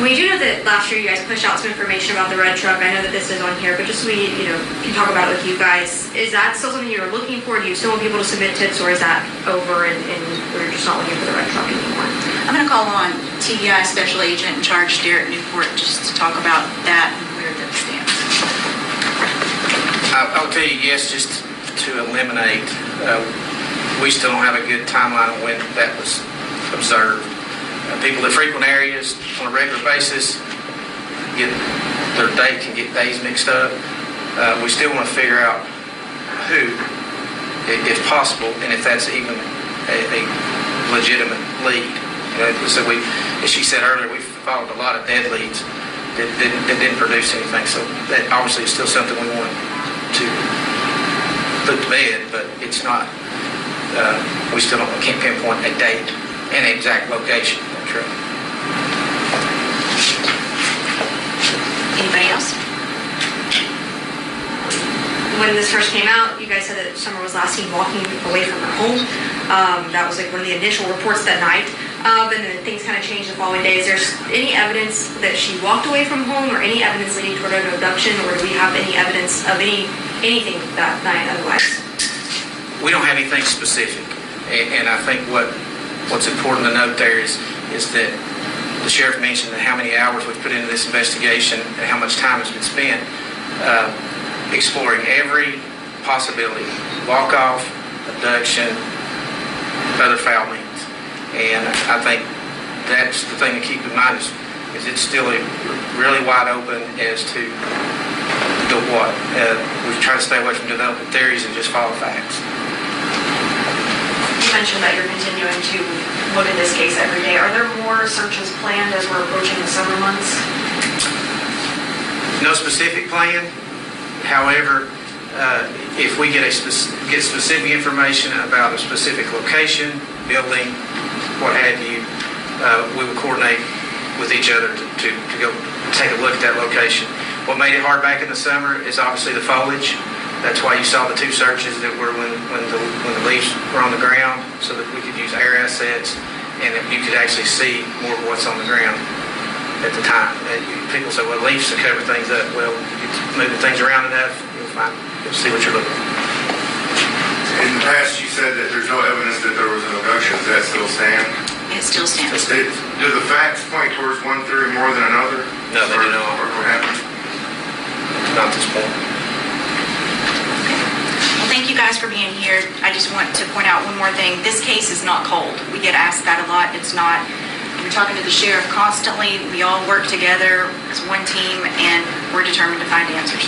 We do know that last year you guys pushed out some information about the red truck. I know that this is on here, but just so we can talk about it with you guys, is that still something you're looking for? Do you still want people to submit tips, or is that over and we're just not looking for the red truck anymore? I'm going to call on TBI Special Agent in charge, Derek Newport, just to talk about that and where that stands. I'll tell you yes, just to eliminate. We still don't have a good timeline on when that was observed. People that frequent areas on a regular basis get their date can get days mixed up. We still want to figure out who, if possible, and if that's even a legitimate lead. So as she said earlier, we followed a lot of dead leads that didn't produce anything. So that obviously is still something we want to put to bed, but it's not. We still can't pinpoint a date and an exact location. That's right. Anybody else? When this first came out, you guys said that Summer was last seen walking away from her home. That was like one of the initial reports that night. And then things kind of changed the following day. Is there any evidence that she walked away from home, or any evidence leading toward an abduction, or do we have any evidence of anything that night otherwise? We don't have anything specific, and I think what's important to note there is that the sheriff mentioned that how many hours we've put into this investigation and how much time has been spent exploring every possibility: walk-off, abduction, other foul means. And I think that's the thing to keep in mind is it's still really wide open as to what. We try to stay away from developing theories and just follow facts. You mentioned that you're continuing to look at this case every day. Are there more searches planned as we're approaching the summer months? No specific plan. However, if we get specific information about a specific location, building, what have you, we will coordinate with each other to go take a look at that location. What made it hard back in the summer is obviously the foliage. That's why you saw the 2 searches that were when the leaves were on the ground, so that we could use air assets and that you could actually see more of what's on the ground at the time. People say, well, leaves to cover things up. Well, it's moving things around enough, you'll see what you're looking for. In the past, you said that there's no evidence that there was an abduction. Does that still stand? It still stands. Do the facts point towards one theory more than another? No, they do not. Or what happened? Not at this point. Well, thank you guys for being here. I just want to point out one more thing. This case is not cold. We get asked that a lot. It's not. We're talking to the sheriff constantly. We all work together as one team, and we're determined to find answers.